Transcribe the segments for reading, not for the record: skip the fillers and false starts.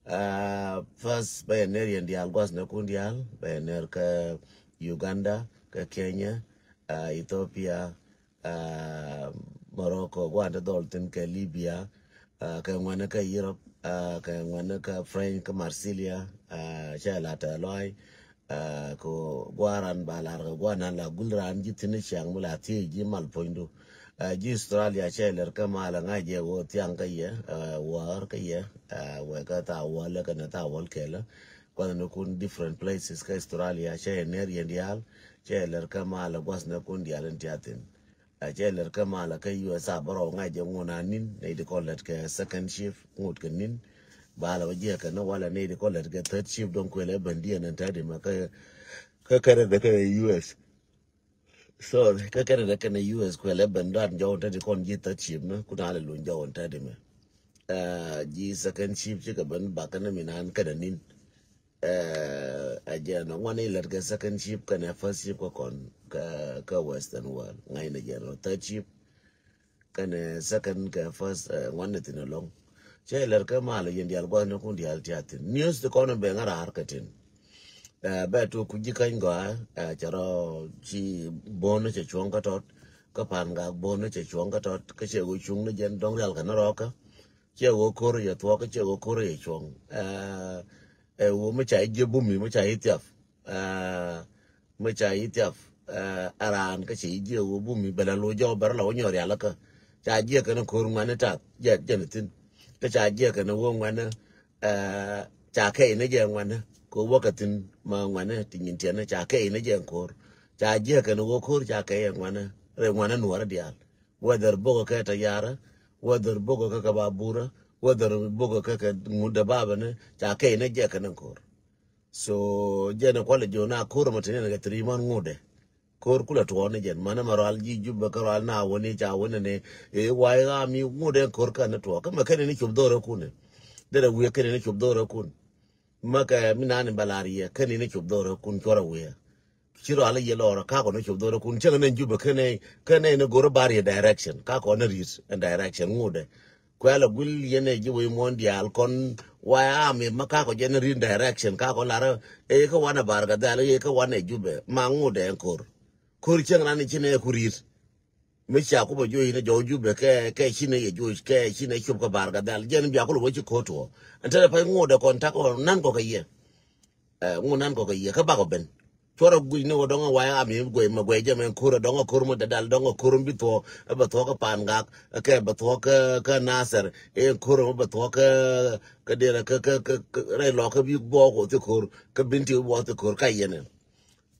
First bayaner yandial gwas na kundial bayaner ka Uganda, ka Kenya, Ethiopia, Morocco, gwanda dolten ka Libya, ka ngwana ka Europe, ka ngwana ka French, ka Marsilia, chalata loy, ko gwaran balar gwanan la gulran jitini chang mula ti ji mal poindu. Ji Australia cheler ka mala ngaje wo tiang ka ye, war ka ye, weka ta wala ka na ta wal kela. Kwa kun different places ka Australia che ner yendial cheler ka mala gwas na kun dial tiatin. Cheler ka mala ka USA baro ngaje ngona nin ne de kollet ka second shift ngut ka nin. Bala waje ka na wala ne de kollet ka third shift don kwele bandia nan ta de maka ka kare da ka US. So ka kare da ka na US kwele bandan jaw ta de kon ji third shift na kuna le lun jaw ta de me. Ji second shift ka ban ba ka na minan ka da nin. Again, one let get second ship can first ship ka Western world. Nine again, third ship can second ka first one in along. Chailer Kamala in the Algonah Kundi Altiatin. News the corner banger arcatin. Betu Kujika, Charo, she bonus a chonka tot, Kapanga bonus a chonka tot, Kasha Uchung, Jen Dongal Canaraka, Chago Korea, Twaka Chago Korea chong. Mucha bumi mucha itiaf aran ka ci je wo bumi bela lo jo bar la wonyo ya la ka cha je ka na ko ngane ta je jenitin ka cha je ka na wo ngane cha kai ne je ngane ko wakatin ma ngane tin tin na cha kai ne je ko cha je ka na wo ko cha kai ngane re ngane nuar dial whether bogo ka ta yara whether bogo ka babura whether bogo ka muda baba ne cha kai ne je ka nan kor so je na kwale jona kor mutene ga 3 man ngude kor kula to ne jen mana maral ji jubba karal na woni cha woni ne wai ga mi ngude kor ka na to kama kane ni chubdore kune dere wiye kane ni chubdore kun maka minane balariye kane ni chubdore kun tora wiye chiro ala yelo ka ko no chubdore kun chenga ne jubba kane ne goro bari direction ka ko na ris and direction ngude kwela gul yene ji we mondial kon wa mi maka ko general direction ka ko lara ko wana barga dal ko wana jube mangude kor chenga ni chine kurir mi cha ko bo joyi ne jo jube ke chine ye jo ke chine chub ko barga dal jen bi akolo bo chi ko to antele pa ngude kon ta ko nan ko ye ngunan ko ye ka ba ko ben chora gui ne wodonga waya ami gwe magwe jamen kura donga kurmu dadal donga kurum bito ba to ka panga ke ba to ka nasar kurum ba to ka dera ka re lo ka bi bo ko te kur ka binti bo te kur ka yene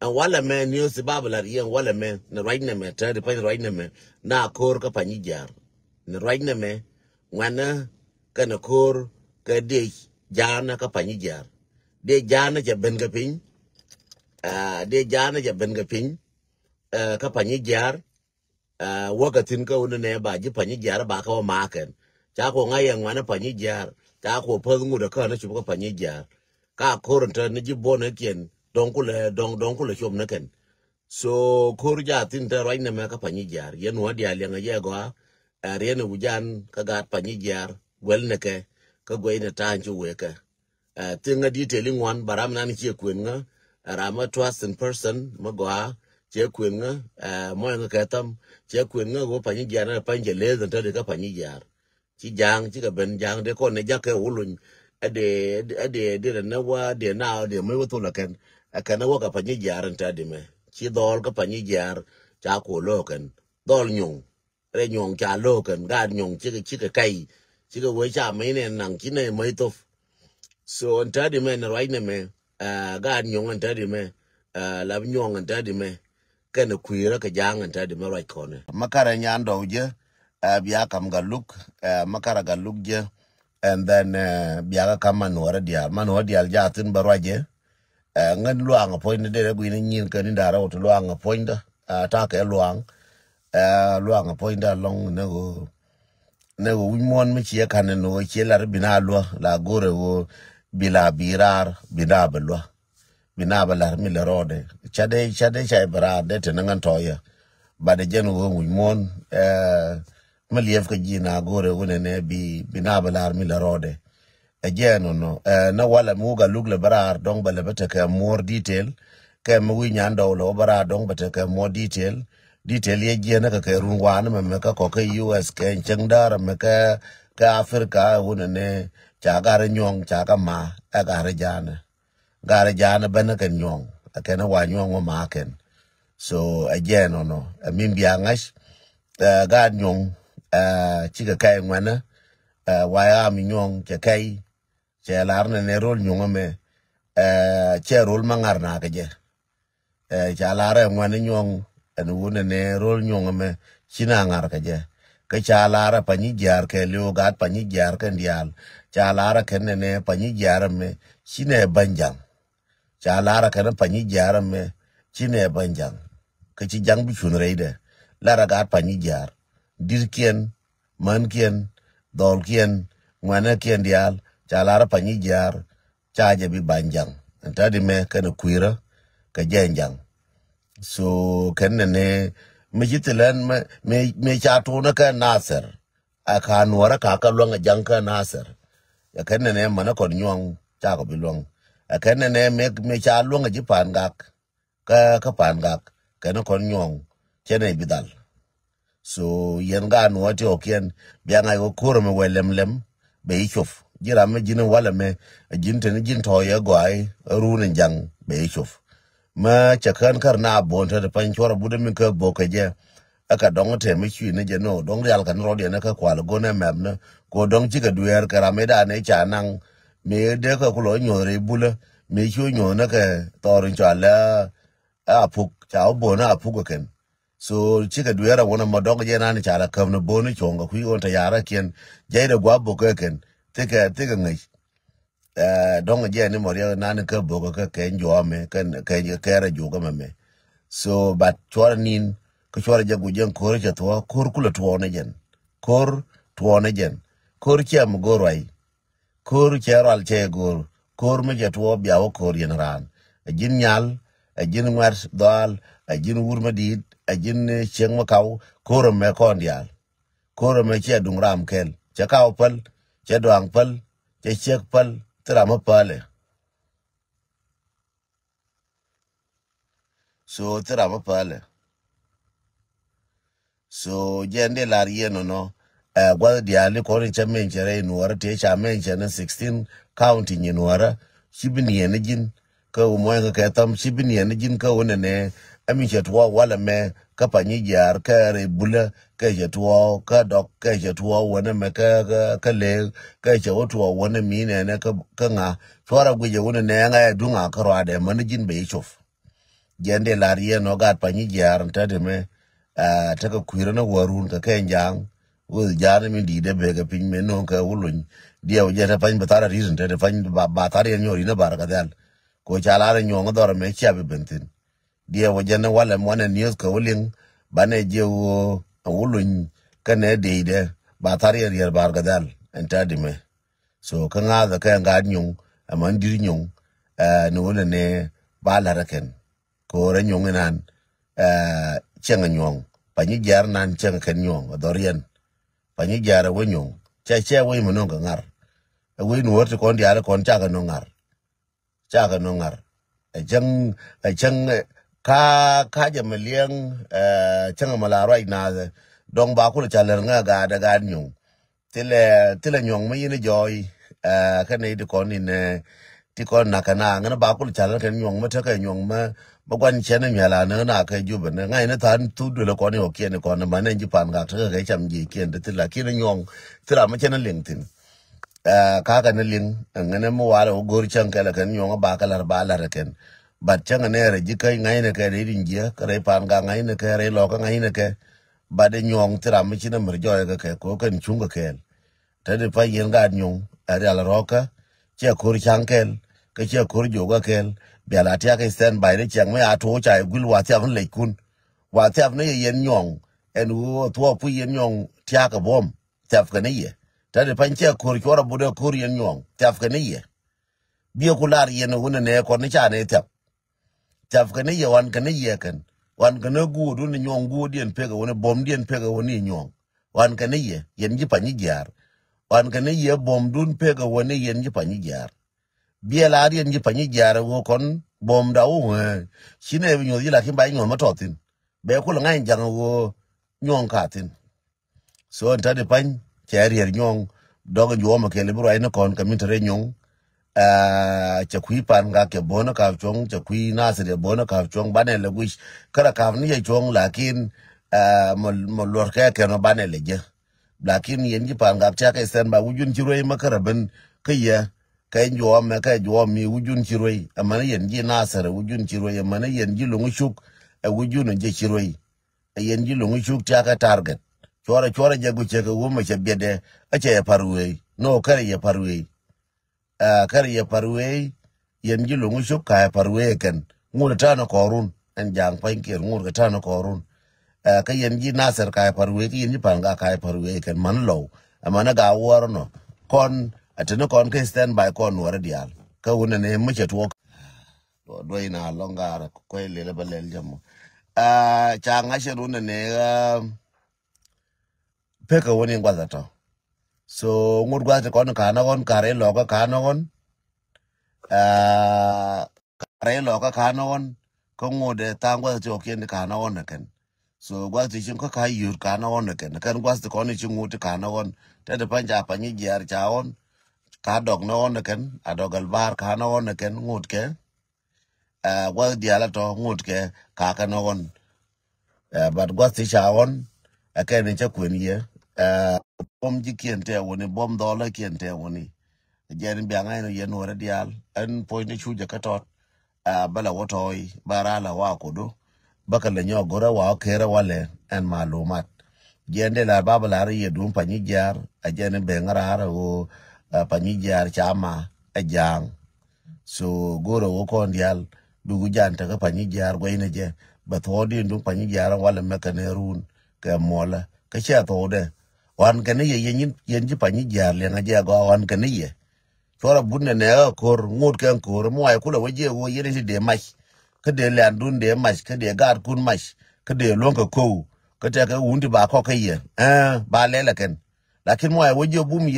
an wala men news babala yen wala men na right na me ta de pa right na me na kur ka pani jar na right na me wana ka na kur ka de jana ka pani jar de jana ja ben ga pin de jana ja ben ga pin ka pani jar wakatin ka wona ne ba ji pani jar ba ka ma ken cha ko ngayen wana pani jar cha ko pa ngu da ka na chu ka pani jar ka koranta ne ji bona ken don kula chom na ken so kor ja tin ta right na me ka pani jar yen wa dia lenga ye go re ne wujan ka ga pani jar wel ne ke ka go ina ta nju we ka tinga detailing one baram na ni che kwen nga rama trust in person magwa che kwen nga mo nga katam che kwen nga go pani jar na panje le zan ta de ka pani jar chi jang chi ka ben jang de ko ne ja ke ulun ade na wa de na de me wato la kan akana wa ka pani jar ta de me chi dol ka pani jar cha ko lo kan dol nyung re nyung cha lo kan ga nyung chi ka kai chi ka we cha me ne nang chi ne me to so anta de me na right na me ga nyung anta de me la nyung anta de me kan kuira ka jang anta de me right corner makara nyando je biya kam galuk makara galuk je and then biya kam manora dial jatin barwaje ngan luang point de gu ni nyin kan ndara to luang point ta ke luang point long nego wimon mi che kan no che lar bina lo la gore wo bila birar bina belwa bina balar mi le rode chade chai bara de tenangan toya bade jen wo wimon malief ka jina gore wone ne bi bina balar mi le rode again no na wala muga lugle barar dong bale bete ke more detail ke mu nyando lo bara dong bete ke more detail ye jena ka ke run wan me ka ko ke US ke chengdar me ka Africa wonne cha gar nyong cha ka ma gar jana bana ken nyong akena wa nyong ma ken so again no min biangash ga nyong chiga kai ngwana wa ya mi nyong che kai che lar ne rol nyong me che rol mangar na ke je cha lar ngwana nyong en wona ne rol nyong me china ngar ke je ke cha lar pa ni jar ke lu gat pa ni jar ke ndial cha lar ke ne pa ni jar me chine banjang cha lar ke pa ni jar me chine banjang ke chi jang bi chun reide lar gat pa ni jar dirkien mankien dolkien ngwana kien dial chalara panyi jar chaje bi banjang antadi me kana kuira ka jenjang so kenne ne mijitilan me chato na ka nasir aka nuara ka ka longa janka nasir ya kenne ne mana kon nyong cha ko bilong kenne ne me cha longa jipan gak ka pan gak kana kon nyong chene bidal so yen ga no ati okien bianga go kuro me welemlem be ichof jira me jine wala me jinte ni jin to ye gwai runen jang be ichof ma chakan kar na bonta de pan chora bude min ka bokeje aka dong te me chi ne je no dong real kan ro de na ka kwal go ne mem ne ko dong chi ka duer kara me da ne cha nang me de ka kulo nyore bule me chu nyo na ka torin cha la apuk cha bo na apuk ken so chika duera wona madonga je nani chala kamno boni chonga kui on ta yara kien jaida gwa boko ken tika ngai donga je ni moria nani ka boko ka ken jo me ken ke kera jo ga me so but chora nin ko chora jagu jen kor cha to kor kula to ne jen kor to ne jen kor cha mu gorwai kor cha ral che gor kor me je to bia o kor yen ran jin nyal jin war dal jin wurmadid ajin cheng makau koro me kondial koro me che dung ram kel che kau pal che doang pal che chek pal tra ma pale so tra ma pale so jende lar yeno no gwa diali ko rin chamen chere nuara te chamen chena 16 county ni nuara shibini ene jin ka umo ka tam shibini ene jin ka wona ne ami chetwa wala me ka panyi jar ka re bula ka chetwa ka dok ka chetwa wona me ka le ka chetwa wona mi ne ka nga fora guje wona ne nga dunga ka rade man jin be chof jende lar yeno gat panyi jar ntade me ta ka kuira na warun ka kenjang wo jar mi di de be ga pin me no ka wulun dia o jeta pan batara reason te pan batara nyori na barka dal ko chala nyongo dor me chabe bentin dia wajana wala mwana news ka wuling bane je wo wulun kane de batari yer bargadal entadi me so kanga da kan ga nyung aman dir nyung no wona ne bala raken ko re nyung nan chenga nyung pani jar nan chenga ken nyung dorian pani jar wo nyung che wo mo no ngar wo no wot ko ndi ala kon cha ga no ngar a jang ka jamaliang changa mala right na dong ba ku cha ler nga ga da ga nyung tile nyong mi ni joy ka ne di kon ni ne ti kon na kana ngana ba ku cha ler kan nyong ma ta ka nyong ma gwan chen ni la na ka ju ben ngai na tan tu du le kon ni o kien ni kon ma ne ji pan ga ta ka cham ji kien de tila ki ni nyong tila ma chen ling tin ka ka ne ling ngana mo wa ro gor chang ka la kan nyong ba ka lar ba lar ken bat changa ne re jikai ngai ne ka re ringia ka re pan ga ngai ne ka re lo ka ngai ne ka ba de nyong tra mi china mer jo ga ka ko kan chunga kel ta de pa yen ga nyong ari ala roka che kur chang kel ka che kur jo ga kel bi ala tia ka stand by ne chang me a to cha gul wa tia van le kun wa tia ne yen nyong en wo to pu yen nyong tia ka bom tia ka ne ye ta de pa che kur ko ra bu de kur yen nyong tia ka ne ye bi ko lar yen wona ne ko ne cha ne tia taf kane ye wan kane ye kan wan kane gu du ne nyong gu dien pega wona bom dien pega woni nyong wan kane ye yen ji pani jar wan kan ye bom dun pega woni yen ji pani jar biela yen ji pani jar wo kon bom da wo shine nyo yi la kin ba nyo matotin be ko la ngai jang wo nyon katin so nta de pan cheri nyong dog jo ma ke le bro ai no kon kamin nyong chakui pan ga ke bona ka chong chakui na se de bona ka chong bane le wish kara ka ni ye chong lakin mo lor ke no bane le je lakin yen ji pan ga cha ke sen ba wujun chiroi makaraben ke ye ke jo me ke jo mi wujun chiroi amana yen ji na se wujun chiroi amana yen ji lungu shuk wujun je chiroi yen ji lungu shuk cha ka target chora je gu che ko wo ma che bede a che parwe no kare ye parwe kar ye parwe yen ji lungu shuk ka parwe ken ngur ta no korun en jang pain ker ngur ta no korun ka yen ji nasar ka parwe ki yen ji panga ka parwe ken man low amana ga war no kon atene kon ke stand by kon war dial ka wona ne mu che to do ina longar ko le balel jam cha nga she runa ne peka woni ngwaza to so ngur gwa kon ka na kon kare lo ka na kon kare lo ka na kon ko ngode tangwa to ken ka na kon ken so gwa ti chin ko ka yur ka na kon ken kan gwa ti kon chi ngut ka na kon te de panja pa ni jar cha on ka dog na on ken adogal bar ka na on ken ngut ke gwa diala to ngut ke ka na kon but gwa ti cha on ken cha kwen ye bom ji kiente woni bom dola kiente woni jen bianga no yen wora dial en point chuja katot bala wotoi barala wa kodo baka le nyogora wa kera wale en malumat jende la baba la ye dum pani jar ajene be ngara o pani jar chama ajang so goro wo kon dial dugu janta ka pani jar goine je bathodi dum pani jar wala mekanerun ka mola ka cha tode wan kan ye yen ji pani jar le ngaje go wan kan ye chora bunne ne kor ngut kan kor mo ay kula waje wo yene de mas ka de landun de mas ka de gar kun mas ka de lonka ko ka ta ka wundi ba ko kai ba le la ken lakin mo ay waje bum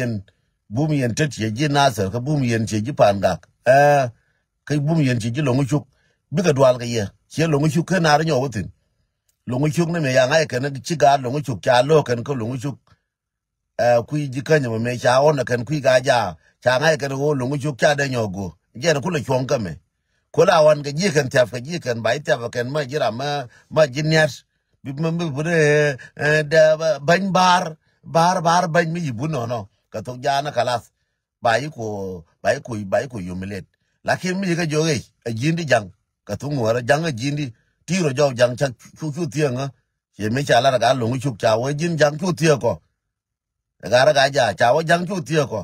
yen tet ye ji nasar ka bum yen che ji panga ka bum yen che ji longu chuk bi ka dwal ka ye che longu chuk ka na nyo wutin longu chuk ne me ya ngai ka na chi ga longu chuk cha lo kan ko longu chuk kui ji kanya me cha on kan kui ga ja cha ngai kan go lungu chuk cha da nyogo je na kula chon kame kula wan ga ji kan taf ga ji kan bai taf kan ma jira ma jinyas bi ma bu da ban bar ban mi bu no ka to ja na kalas bai ko yumilet lakin mi ga joge jindi jang ka to ngora jang jindi tiro jo jang cha chu tianga ye me cha la ga lungu chuk cha wo jin jang chu tie ko gara ga ja cha wo jang chu tie ko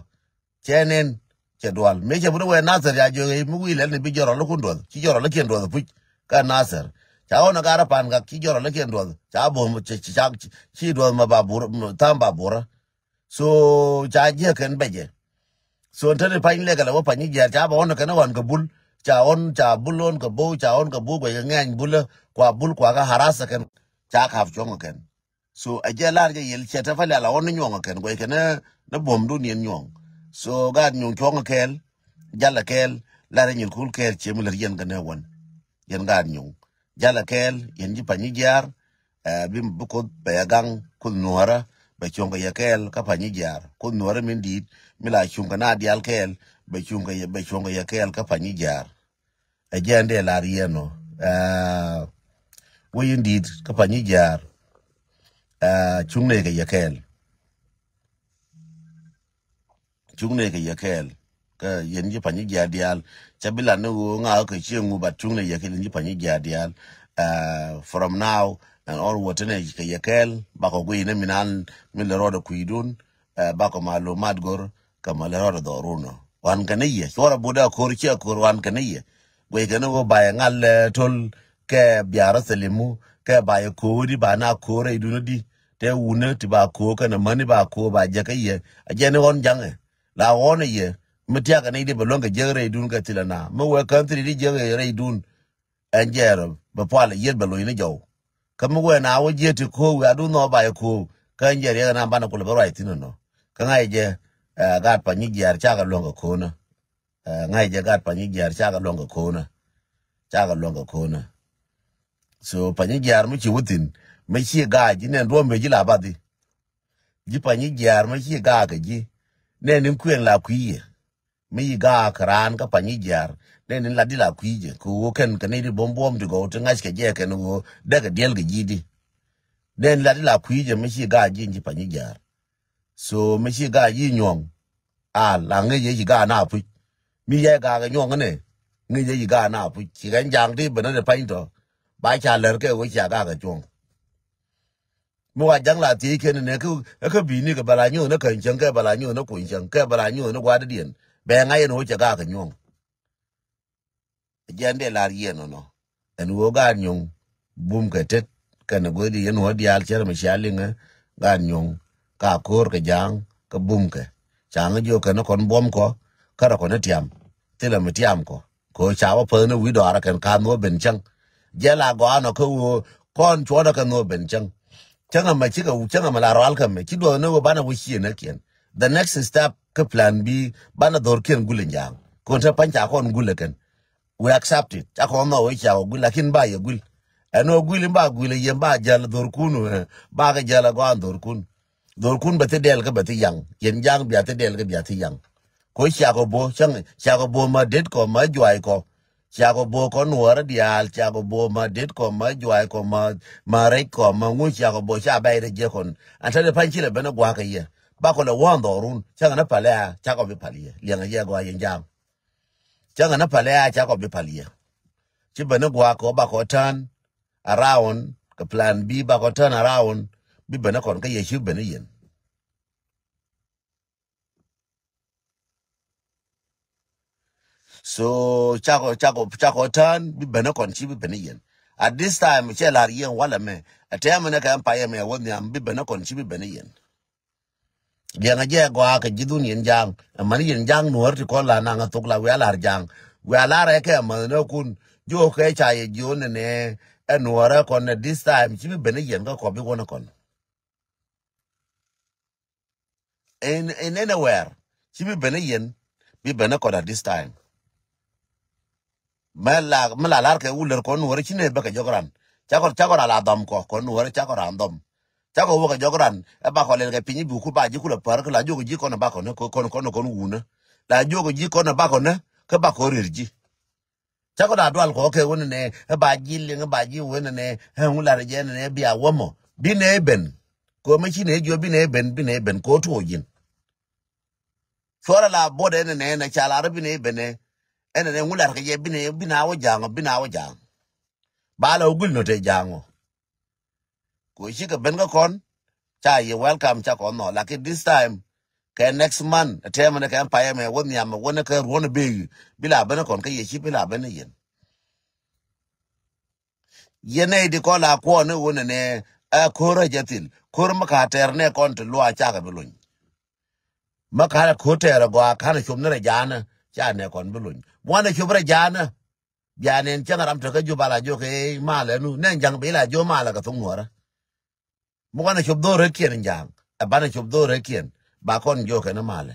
chenen che dual me che buru we nasar ya jo mu wi le ne bi joro lo kundo ki joro le ken do pu ka nasar cha ona gara pan ga ki joro le ken do cha bo mu che cha chi do ma ba bur tam ba bura so cha je ken beje so ntane pa ile ga lo pa ni ja cha ba ona kana wan ga bul cha bulon ga bo cha on ga bo ga ngan bul kwa ga harasa ken cha ka chong ken so aje lar je yel che ta fa la on nyong ken go ken na bom du nien nyong so gad nyong chong kel jala kel la re nyul kul kel che muler yen ga ne won yen gad nyong jala kel yen ji pani jar bim bu ko be gang kul nuara be chong ga kel ka pani jar kul nuara min dit mi la chung ga na dial kel be chong ga kel ka pani jar aje ande la rieno we indeed ka pani jar chung ne ga kel chung ne ga kel ka yen ji pani jar dial chabila no nga ka chingu bat chung ne ya kel ji pani jar dial from now and all what ne ka kel ba ko gui ne minan mi le rodo kuidun ba ko malo madgor ka ma le rodo doruno wan kaniye chora buda kor che kor wan kaniye we gana go ba ngal tol ke biara selimu ke ba ko di ba na ko re idun di te wune ti ba ko kana mani ba ko ba je kaye ajene won jange la won ye mutia kana ide belonga jere idun ka tilana mo we country di jere idun anjero ba pala yel belo ine jaw kam we na wo je ti ko we adu no ba ko kan jere na ba na ko ba right no kan ai je gat pa ni jar cha ga longa kona ngai je gat pa ni jar cha ga longa kona cha ga longa kona so pa ni jar mu chi wutin me chi ga ji ne ro me ji la ba di ji pa ni jar me chi ga ji ne nin kwen la kwiye me yi ga kran ka pa ni jar ne nin la di la kwiye ko ken kan ni bom bom di go to ngas ke je ken go de ga del gi di ne la di la kwiye me chi ga ji pa ni jar so me chi ga yi nyong la nge ye ga na pu mi ye ga nyong ne nge ye ga na pu chi gan jang di bana de pa into ba cha ler ke wo cha ga chong mo wa jang la ti ken ne ku bi ni ga bala nyu ne kan chen ke bala nyu ne ku chen ke bala nyu ne gwa de dien be nga ye no cha ga nyong jende la ye no en wo ga nyong bum ke tet kan go di en wo di al cher me sha linga ga nyong ka kor ke jang ka bum ke chang jo ke no kon bom ko ka ko ne tiam tila me tiam ko cha wa pe no wi do ara kan ka no ben chang je la go ano ko kon chwa da kan no ben chang changa ma chi ga changa ma la ral kan me chi do no ba na wo shi ne kien the next step ka plan B bana dor kien gulen jang ko ta pancha kon gule kan we accept it cha ko no we cha gul lakin ba ye gul eno gul ba gul ye ba jal dor kunu ba ga jala go dor kun ba te del ka ba te yang yen jang bi te del ka bi te yang ko cha ko bo cha ko bo ma det ko ma jwai ko cha ko bo ko nuora dial cha ko bo ma det ko ma jwai ko ma re ko ma ngu cha ko bo cha ba re je kon anta de pan chi le bana gwa ka ye ba ko le wan dorun cha na pale cha ko bi pale le nga ye go yen jang cha na pale cha ko bi pale chi bana gwa ko ba ko tan around ka plan B ba ko turn around bi bana kon ka ye shu bana yen so chako turn bi bana kon chi bi bana yen at this time che la yen wala me atema na ka empire me woni am bi bana kon chi bi bana yen yenga je go aka jidun yen jang mani yen jang nuor ti ko la na nga tok la we la jang we la re ke ma no kun jo ke cha ye jo ne nuora kon this time chi bi bana yen ko bi wona kon in anywhere chi bi bana yen bi bana kon at this time mala lar ke uler kon nuor chi ne ba ka jogran chakor ala dom ko nuor chakor andom chako wo ka jogran e ba ko le ke pinyi bu ku ba ji ku le par la jogo ji ko na ba ko ne ko wuna la jogo ji ko na ba ko ne ke ba ko rirji chako da dwal ko ke wona ne e ba ji le ba ji wona ne he hu la je ne bi a womo bi ne ben ko ma chi ne jo bi ne ben ko to yin fora la bode ne na chala ra bi ne ben ne ene ne hu la ke je bi na wo jang ba la ugul no te jango ko shi ka ben ka kon cha ye welcome cha kon no like this time ke next month atema ne ka empire me woni am wona ka wona be bila bana kon ka ye chi bila bana yene di ko la ko ne wona ne a kora jatil kor maka ter ne kon to lo cha ka bulun maka ko ter go ka na chum ne jana cha ne kon bulun wona chubra jana bianen changaram to ka jubala jo ke mala nu ne jang bila jo mala ka tungora mo wana chub do re kien jang abana chub do re kien ba kon jo ke na mala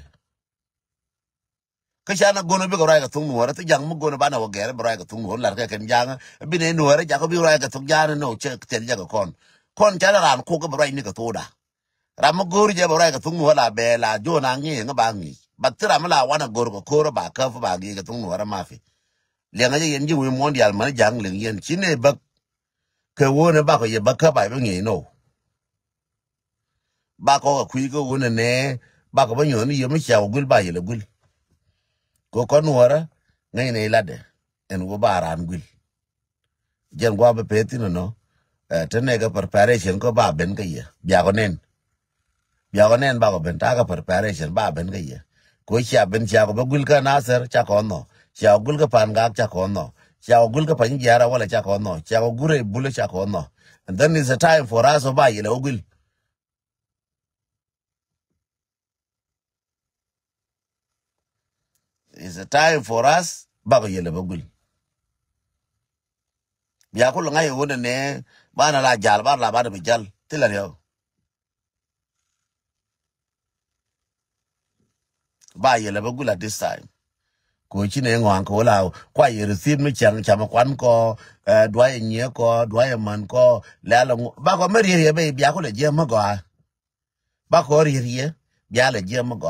ka chana gono bi ko ra ka tungora te jang mo gono bana wo gere bra ka tungora la ka ken jang bi ne nuora ja ko bi ra ka tung jana no che tel ja kon chana ran ko ka bra ni ka to da ram gor je bra ka tungora be la jo na ngi nga ba ngi batira mala wana gor ko ba ka fa ba gi ka tungora mafi le nga yen ji wi mondial man jang le yen chine ba ke wo ne ba ko ye ba ka ba ngi no ba ko ku ko wo ne ba ko ba nyo ni ye mi cha gul ba ye le gul ko kon wora ngai ne lade en wo ba ran gul jen gwa be peti no te ne ga preparation ko ba ben ga ye bia ko nen ba ko ben ta ga preparation ba ben ga ye ko cha ben cha ko ba gul ka nasar cha ko no cha gul ka pan ga cha ko no cha gul ka pan jara wala cha ko no cha gure bule cha ko no and then is a time for us ba ye le gul is a time for us ba ko ye le gul bia ko ngai wo ne ba na la jal ba la ba de jal tila yo ba ye le bagula this time ko chine ngwan ko la kwa ye receive mi chang chama kwan ko dwa ye nye ko dwa ye man ko la ba ko meri ye be bia ko le je ma go ba ko ri ye bia le je ma go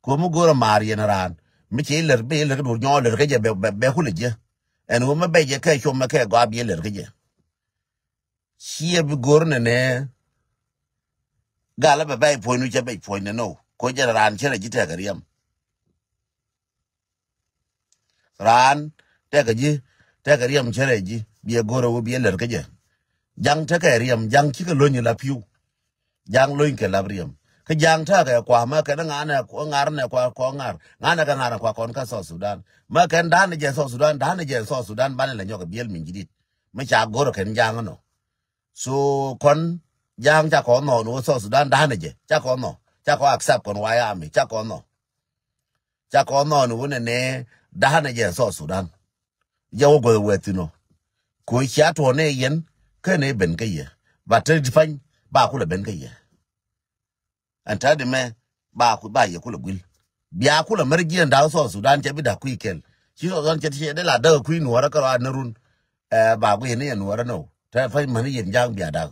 ko mu go mar ye ran mi che le be le do nyo le ke je be ko le je en wo ma be je ke cho ma ke go bi le ke je chi bi go ne gala be be po nu che be po ne no ko je ran che le ji te ga riam ran te ga riam che le ji bi go ro bi le ke je jang te ka riam jang chi ka lo ni la piu jang lo ke la riam ke jang ta ga kwa ma ke nga na ko ngar ne kwa ko ngar nga na ka ngar kwa kon ka so Sudan ma ken dan je so Sudan dan je so Sudan ban le nyoga biel min jidit ma cha go ro ken jang no so kon jang cha ko no so Sudan dan je cha ko no cha ko accept kon wa ya mi cha ko no ne dan je so Sudan je wo go wetino ko cha to ne yen ke ne ben ke ye ba te fan ba ku le ben ke ye anta de me ba ku ba ye ku le gwil bia ku le mergi nda so Sudan che bi da ku ikel chi so don che de la da ku nu ra ka ra narun ba ku ne nu ra no ta fa man yen jang bia da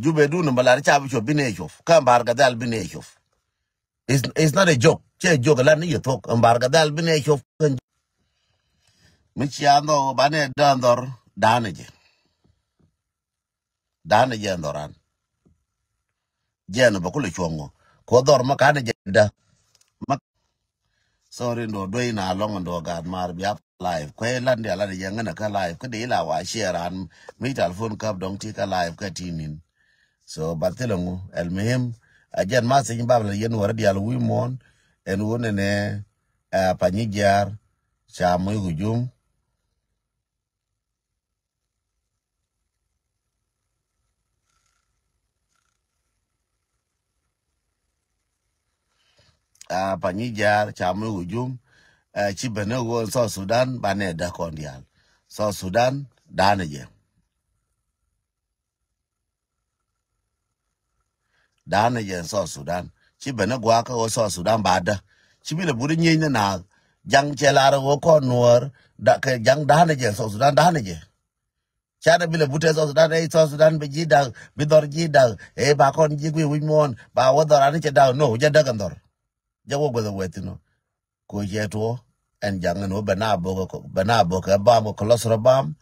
jube du no bala cha bi cho bi ne cho ka bar ga dal bi ne cho it's not a joke che joke la ni yo tok bar ga dal bi ne cho mi chi ando ba ne dandor danaje ndoran jeno ba ku le chongo ko dor ma ka ne da sorry ndo do ina long ndo gad mar biap live kwe lande ala de yangana ka live ko de la wa share an mi telephone kap dong ti ka live ka tinin so batelongo el mehem ajan ma se nyimba yen wara dial wi mon en wone ne panyijar cha moy hujum panyijar cha moy hujum chi bene wo so Sudan bane da kondial so Sudan danaje so Sudan chi bene gwa ka wo so Sudan bada chi bile buri nyi na jang chelara wo ko nuor da ke jang danaje so Sudan danaje chana bile bute so Sudan so Sudan be jida be dor jida ba kon jigwi wi mon ba wo dor ani che da no ja daga dor jago go the wetino ko jeto en jang no bana bo ka ba mo kolosro bam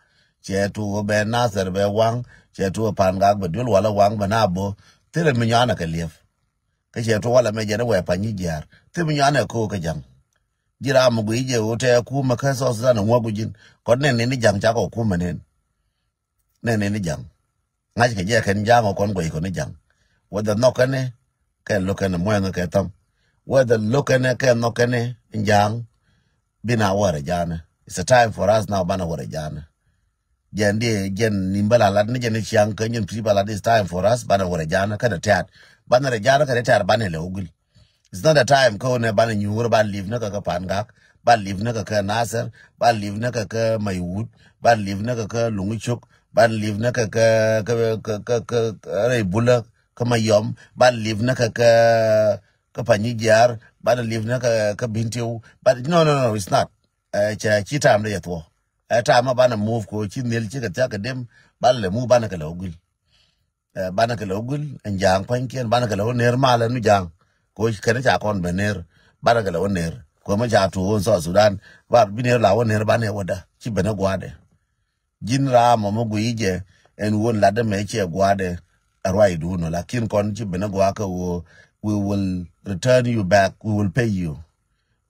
jeto be nasar be wang jeto panga be dul wala wang bana bo tere mi nyana ka lief ka jeto wala me jere we panyi jar te mi nyana ko ka jang jira mo go ije o te ku ma ka so Sudan ngo gujin ko ne ni jang cha ko ku manen ne ni jang ngai ke je ken jang ko go ko ni jang whether no kane ke lo kane mo nga ke tam whether lo kane ke no kane jang bina wara jana it's a time for us now bana wara jana gen nimbala lad ni gen chiang ke nyin tribala this time for us bana wara jana kada tat bana re jana kada tat bana le ugul it's not a time ko ne bana nyur ban live na ka pangak ban live na ka nasar ban live na ka mayud ban live na ka lunguchuk ban live na ka re bula kama yom ban live na ka panyi jar ban live na ka bintiu but no it's not chi time le to time bana move ko chi nel chi ka ta ka dem ban le mu bana ka logul bana ka logul njang panken bana ka lo ner mala nu jang ko kana cha kon bener bana ka lo ner ko ma cha to so Sudan war biner la woner bana wada chi bana gwade jin ra mo mo guije en won la de me che gwade arwai du no lakin kon chi bana gwa ka wo we will return you back we will pay you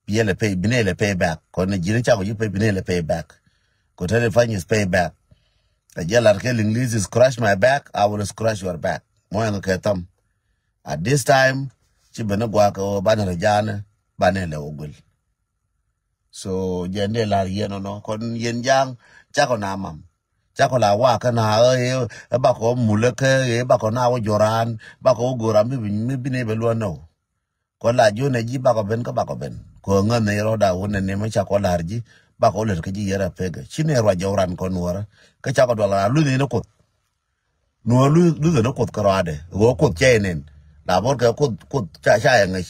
biele pay binele pay back kon ne jin cha ko you pay binele pay back ko tele fany is pay back a jela ke English is scratch my back I will scratch your back mo en ke tam at this time chi bana gwa ka bana rajana banele ogul so jende la yeno no kon yen jang cha ko namam cha ko la wa kana ba ko muleke ba ko na wo joran ba ko gora mi ne be lo no ko la jo ne ji ba ko ben ko ngane ro da wona ne ma cha ko larji ba ko le ke ji yara pega chine ro joran ko nuora ka cha ko la lu ne ko no lu no ko karade go ko chenen la bor ka kut cha ngai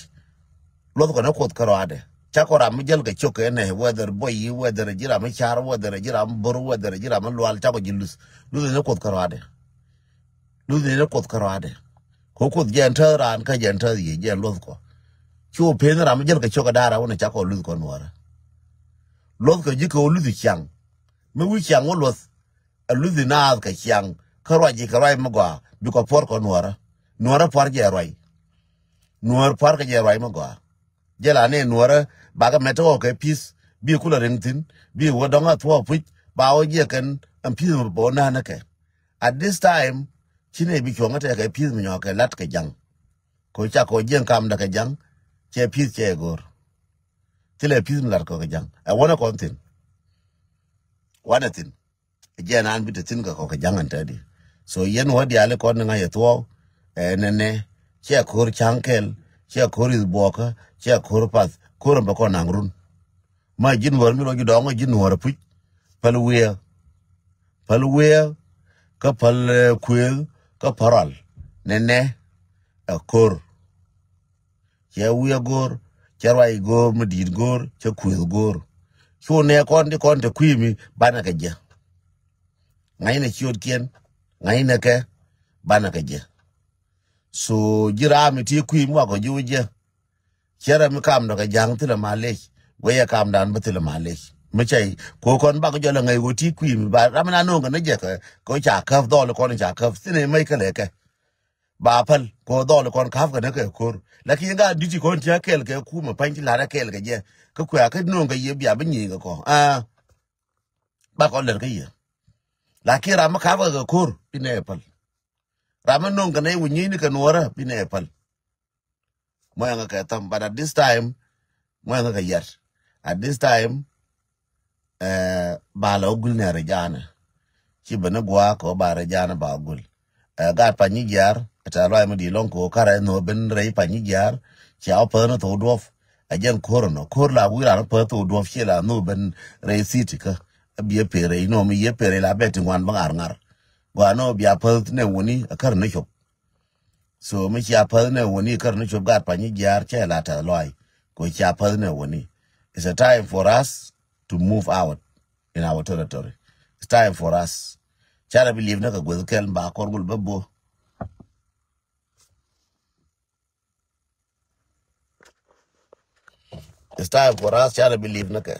lo ko na kut karo ade cha ko ram jel ke choke ne whether boy whether jira ma char whether jira ma bor whether jira ma lwal cha ko jilus lu ne kut karo ade lu ne kut karo ade ko kut jenter ran ka jenter yi je lo ko chu pe ne ram jel ke choke dara wona cha ko lu ko nuara lo ko ji ko lu di chang me wi chang wo lo lu di na ka chang karo ji karo ma gwa bi ko por ko nuara par je roi nuar par ka je roi ma gwa jela ne nuara baga meto ke pis bi kula rentin bi wodonga thwa puch ba o je kan am pis bo na ke at this time chine bi chonga te ke pis mi nyoke lat ke jang ko cha ko jen kam da ke jang che pis che gor tile pis mi lat ko ke jang I wanna contin wana tin je nan bi tin ka ko ke jang antadi so yen wodi ale ko nga ye thwo nene che kor chankel che kor is boka che kor pas kor ba ko nangrun ma jin wor mi ro gi donga jin wor puch palwe ka pal kwel ka paral nene a kor che wiya gor che rai gor medit gor che kwel gor so ne kon de kwimi bana ka je ngai ne chiot kien ngai ne ke bana ka je so jira mi ti kwimi wa ko juje chera mi kam do ka jang tila malech we ya kam dan batila malech me chai ko kon ba ko jola ngai go ti kwimi ba ramana no ga ne je ko cha kaf do le kon cha kaf sine mai ka le ke ba pal ko do le kon kaf ga ne ke kor lakin ga diti kon ti kel ke ku ma pan ti la ra kel ga je ko kwa ka no ga ye bia ba ni ga ko ba ko le ga ye lakin ram ka ga kor pine pal ram no ga ne wu ni ka nuora pine pal moyanga ka tam but at this time moyanga ka yar at this time ba la ogul ne rejana ci bana gwa ko ba rejana ba ogul ga pani jar ta lo am di lon ko kara no ben rei pani jar ci a pa no to dof a jen kor no kor la wi ra pa to dof ci la no ben rei city ka bi pere no mi ye pere la beti wan ba ngar gwa no bi a pa ne woni a kar ne shop so mi cha pa ne woni kar ne chop gat pa ni jar che la ta loy ko cha pa ne woni it's a time for us to move out in our territory it's time for us chara believe na ka gol kel ba kor gul babbo it's time for us chara believe na ka